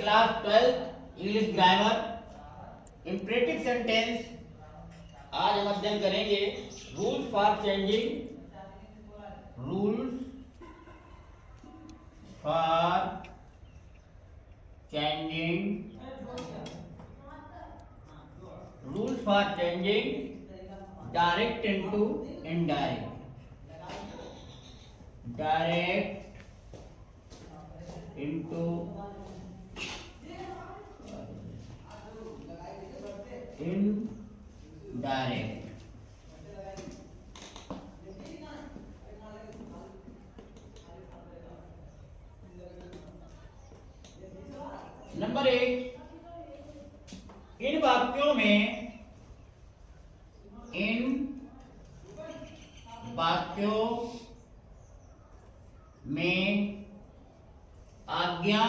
Class 12 English grammar imperative sentence. आज हम अध्ययन करेंगे rules for changing direct into direct into indirect. Number 1, इन वाक्यों में आज्ञा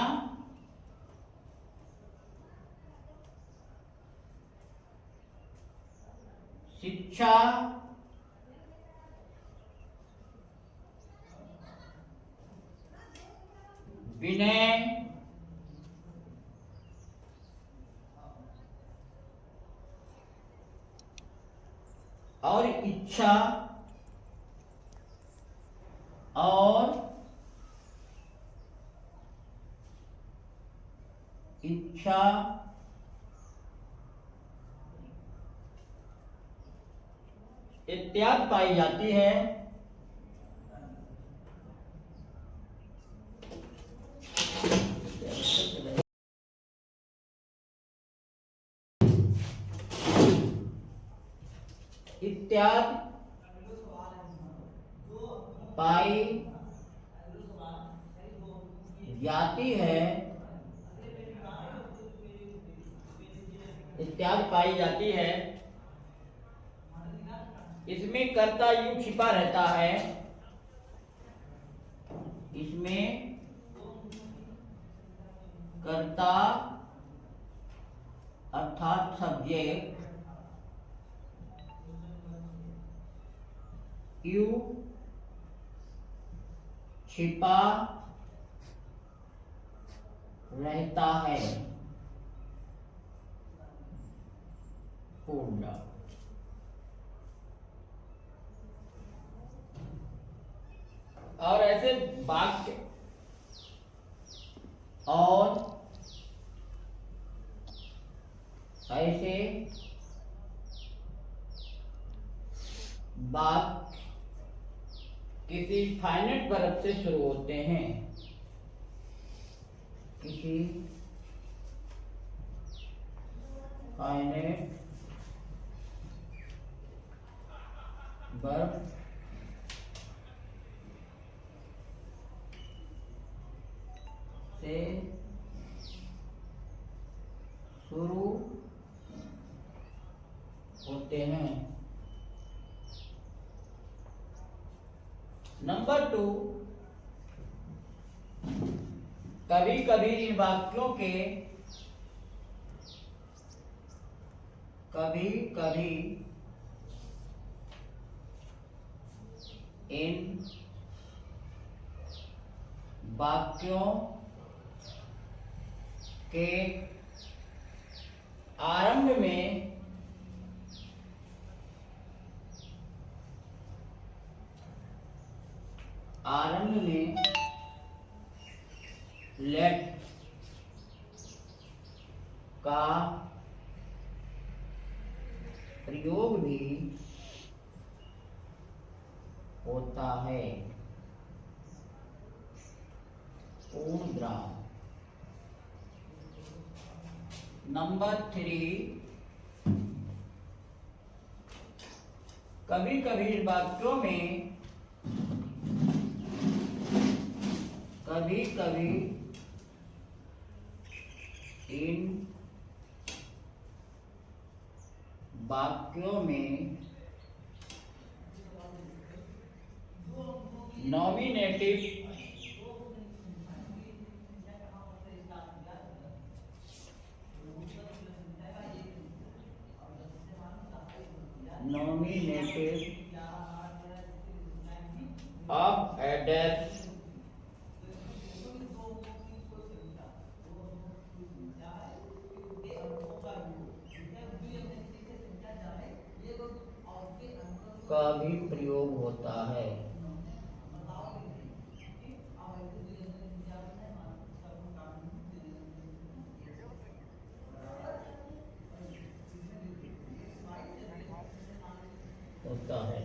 शिक्षा विनय और इच्छा इत्यादि पाई जाती है। इत्यादि पाई जाती है। इत्यादि पाई जाती है। इसमें कर्ता यू छिपा रहता है। इसमें कर्ता अर्थात सब्जेक्ट यू छिपा रहता है। पूर्ण। और ऐसे वाक्य और ऐसे वाक्य किसी फाइनाइट वर्ब से शुरू होते हैं। किसी फाइनाइट वर्ब से शुरू होते हैं। नंबर 2, कभी कभी इन वाक्यों के आरंभ में लेट का प्रयोग भी होता है। पूर्णविराम। नंबर 3, कभी कभी वाक्यों में इन वाक्यों में नॉमिनेटिव of address का भी प्रयोग होता है। होता है।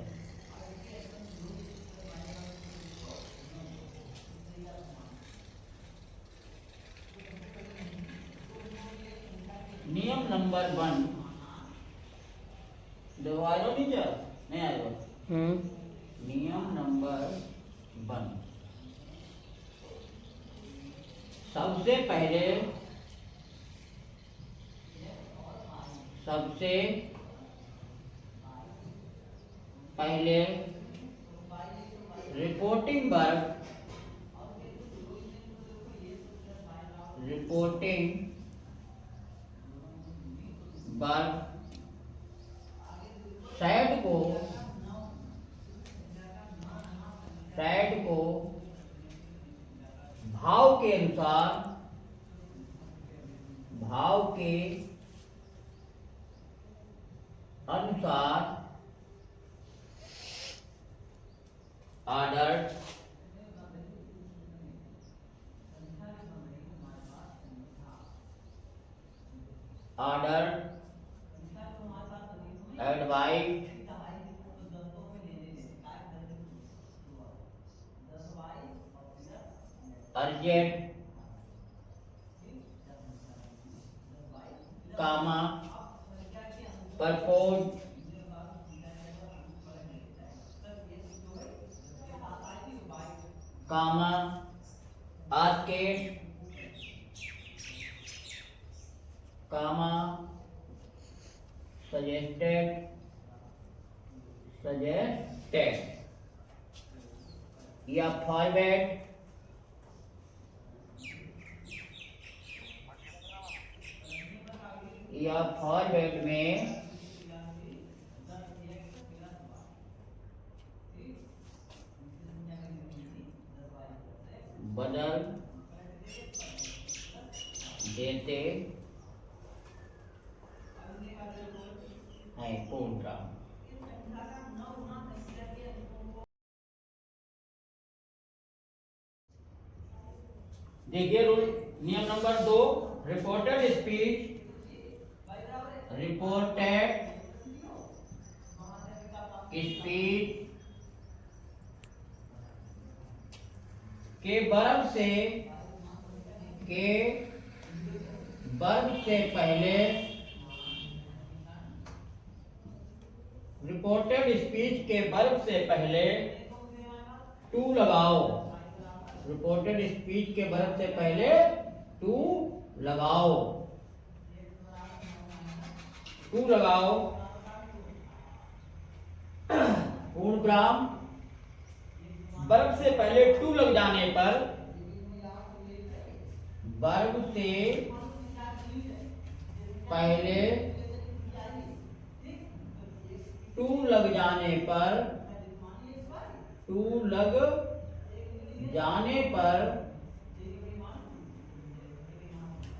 नियम नंबर 1 आयो नहीं आयो। नियम नंबर 1, सबसे पहले रिपोर्टिंग वर्ब सैड को भाव के अनुसार ऑर्डर एडवाइस अर्जेंट कामा परपोज कामा आस्केड कामा सजेस्टेड या फॉरवर्ड में बदल देते हैं पूर्णक्रम। देखिए रूल नियम नंबर 2, रिपोर्टेड स्पीच के वर्ब से पहले रिपोर्टेड स्पीच के वर्ब से पहले टू लगाओ। रिपोर्टेड स्पीच के वर्ब से पहले टू लगाओ। पूर्णविराम वर्ब से पहले टू लग जाने पर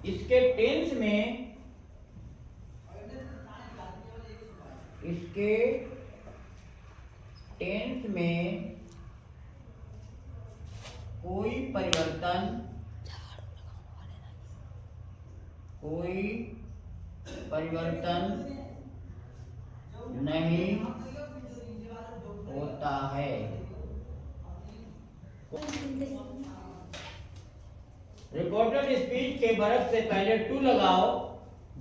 इसके टेंस में कोई परिवर्तन नहीं होता है। रिपोर्टेड स्पीच के वर्ब से पहले टू लगाओ।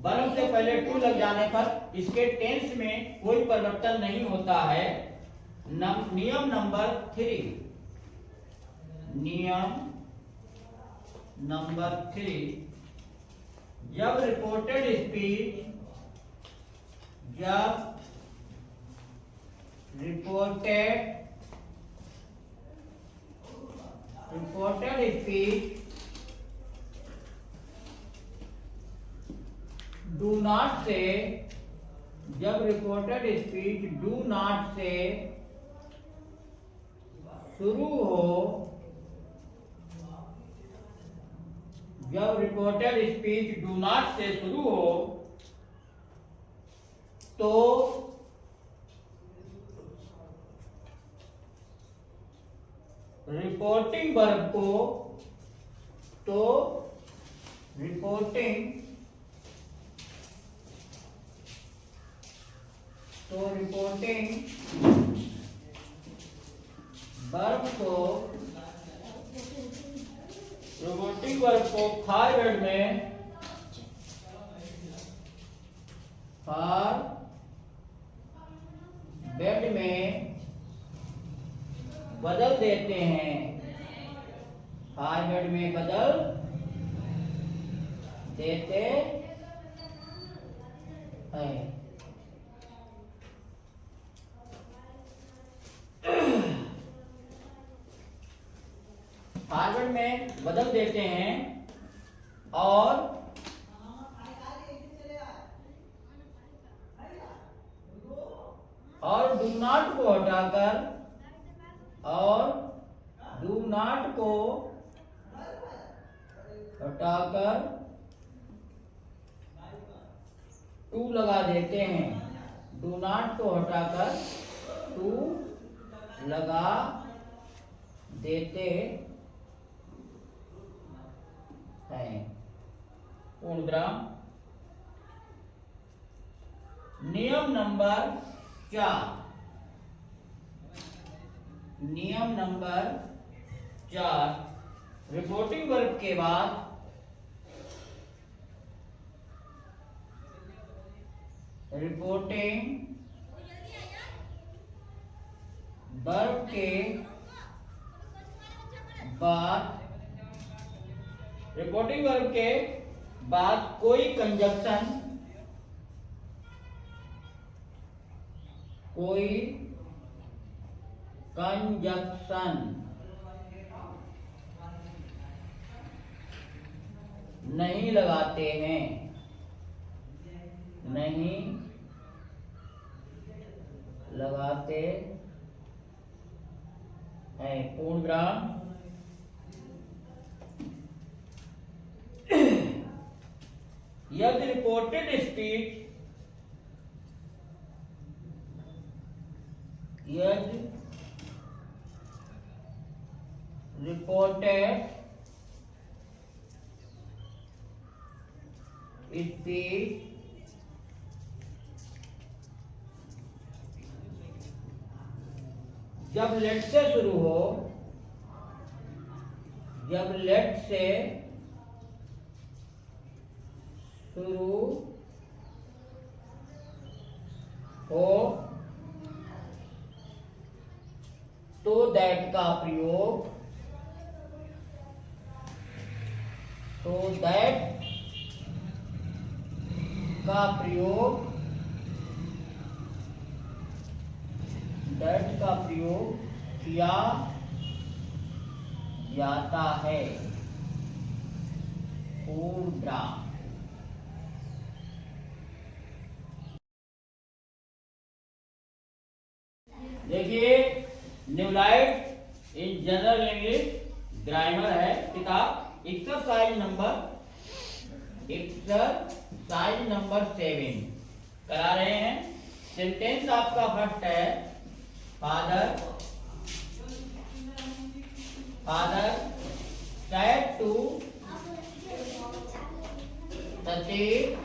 वर्ब से पहले टू लग जाने पर इसके टेंस में कोई परिवर्तन नहीं होता है। नियम नंबर 3 जब रिपोर्टेड स्पीच डू नॉट से शुरू हो, जब रिपोर्टेड स्पीच डू नॉट से शुरू हो तो रिपोर्टिंग वर्ब को तो रिपोर्टिंग वर्ब को फॉरवर्ड में बेड में बदल देते हैं। फॉरवर्ड में बदल देते हैं। फॉरवर्ड में बदल देते हैं और डू नॉट को हटाकर टू लगा देते हैं। डू नॉट को हटाकर टू लगा देते हैं। पूर्णविराम। नियम नंबर 4 रिपोर्टिंग वर्ब के बाद रिपोर्टिंग वर्ब के बाद कोई कंजक्शन नहीं लगाते हैं। पूर्णविराम। यदि रिपोर्टेड स्पीच जब लेट से शुरू हो, तो दैट का प्रयोग किया जाता है। पूर्णविराम। देखिए न्यूलाइट इन जनरल इंग्लिश ग्रामर है किताब। एक्सरसाइज नंबर 7 करा रहे हैं। सेंटेंस आपका फर्स्ट है father said to Sati,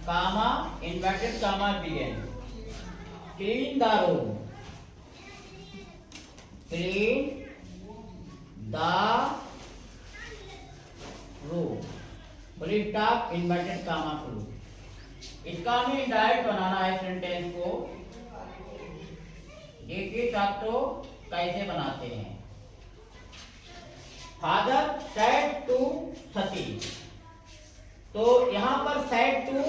comma inverted comma begin, clean the room, full stop inverted comma शुरू। इसका हमें इंडायरेक्ट बनाना है सेंटेंस को। देखिए छात्रों कैसे बनाते हैं। फादर सेड टू सती, तो यहाँ पर सेड टू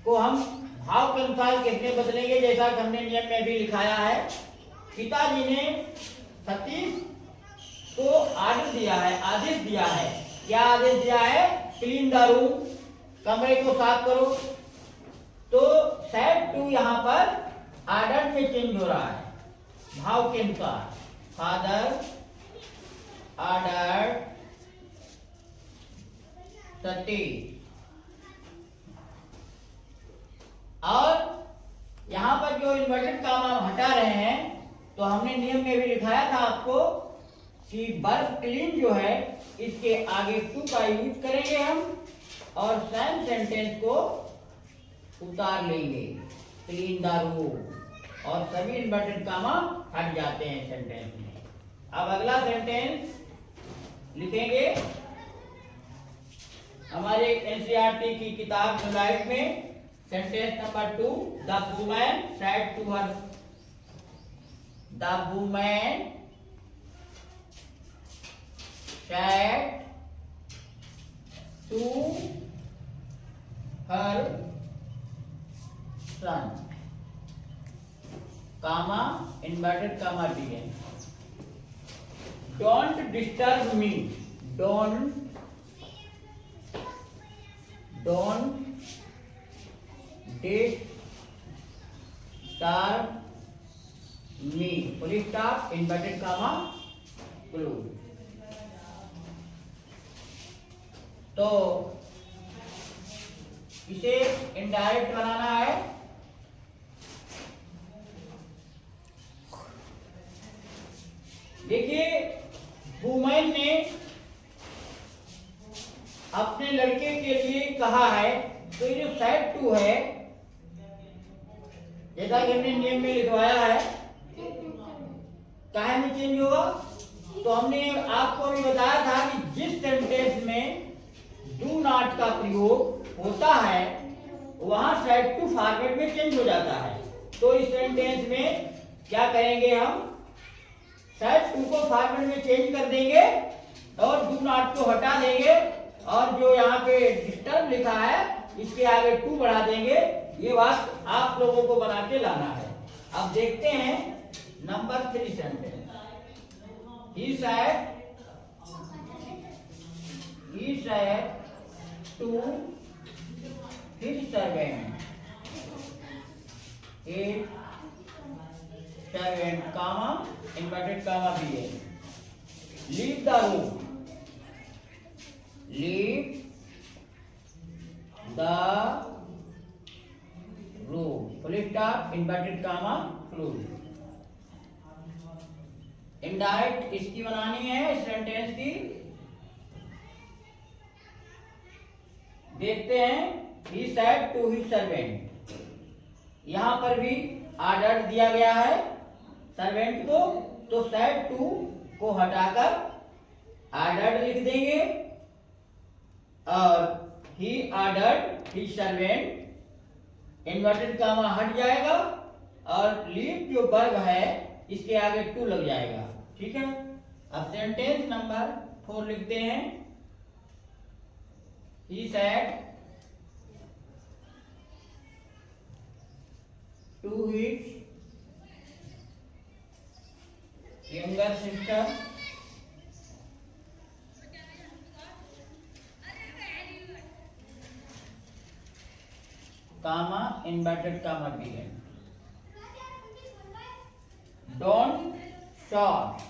को हम भाव के अनुसार किसने बदलेंगे, जैसा कि हमने नियम में भी लिखाया है। पिताजी ने सतीश को आदेश दिया है। क्या आदेश दिया है? क्लीन द रूम, कमरे को साफ करो। तो सेड टू यहाँ पर आर्डर में चेंज हो रहा है भाव के अनुसार। फादर आर्डर सती, और यहां पर जो इन्वर्टेड कामा हम हटा रहे हैं तो हमने नियम में भी लिखाया था आपको कि वर्ब क्लीन जो है इसके आगे टू का यूज करेंगे हम और सेम सेंटेंस को उतार लेंगे, क्लीन द रूम, और सभी इन्वर्टेड कामा हट जाते हैं सेंटेंस में। अब अगला सेंटेंस लिखेंगे हमारे एनसीईआरटी की किताब स्लाइड में। Sentence number 2, the woman said to her, the woman said to her son, comma inverted comma दिए, don't disturb me, don't disturb me, full stop inverted comma close. तो इसे इनडायरेक्ट बनाना है। देखिए वुमेन ने अपने लड़के के लिए कहा है, तो ये जो सेड टू है, जैसा कि हमने नियम में लिखवाया है, काहे में चेंज होगा? तो हमने आपको भी बताया था कि जिस सेंटेंस में डू नॉट का प्रयोग होता है वहां सेड टू फॉरवर्ड में चेंज हो जाता है। तो इस सेंटेंस में क्या करेंगे हम? सेड टू को फॉरवर्ड में चेंज कर देंगे और डू नॉट को हटा देंगे, और जो यहाँ पे डिस्टर्ब लिखा है इसके आगे टू बढ़ा देंगे। ये बात आप लोगों को बना के लाना है। अब देखते हैं number 3 sentence. He said to his servant, comma inverted comma भी है, leave the room, leave the room, full stop inverted comma close। Indirect इसकी बनानी है सेंटेंस की। देखते हैं he said to his servant, यहां पर भी ऑर्डर दिया गया है सर्वेंट को, तो said to को हटाकर ऑर्डर लिख देंगे और he ordered his servant inverted comma हट जाएगा और लीव जो वर्ब है इसके आगे टू लग जाएगा। ठीक है, अब सेंटेंस नंबर 4 लिखते हैं। He said to his younger sister, comma inverted comma भी है, don't shout,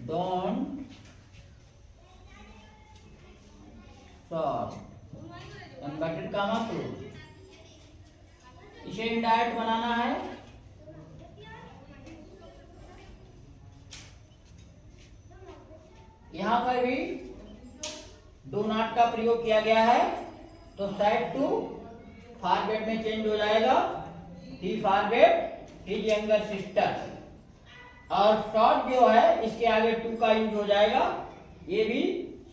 don't shout, inverted comma close. इसे इनडायरेक्ट बनाना है। यहां पर भी डू नॉट का प्रयोग किया गया है, तो साइड टू फॉरवर्ड में चेंज हो जाएगा, ही फॉरवर्ड हिज यंगर सिस्टर, और शॉर्ट जो है इसके आगे टू का यूज हो जाएगा। ये भी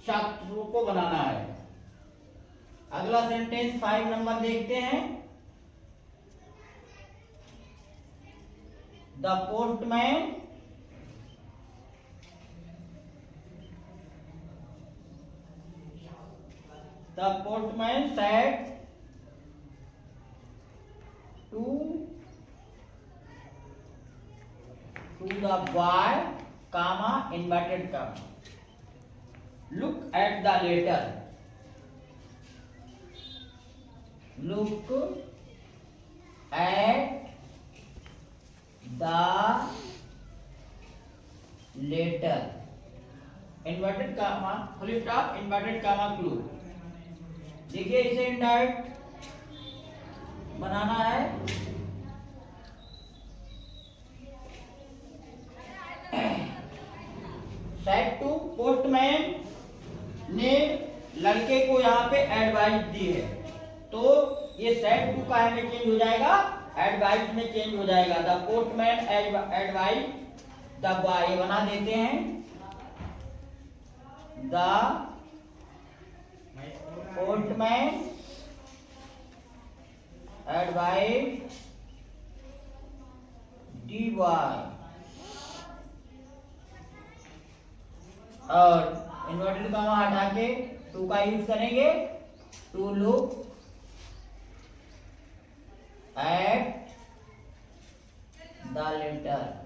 शब्दों को बनाना है। अगला सेंटेंस 5 नंबर देखते हैं। The postman said to the boy, comma inverted comma, look at the letter, look at the letter, inverted comma full stop inverted comma close. देखिए इसे इनडायरेक्ट बनाना है। सेट टू, पोस्टमैन ने लड़के को यहाँ पे एडवाइस दी है, तो ये सेट टू का में चेंज हो जाएगा, एडवाइस में चेंज हो जाएगा। The postman advice the boy, बना देते हैं the postman advice the boy, और इन्वर्टेड कॉमा हटा के टू का यूज करेंगे, to look at the letter.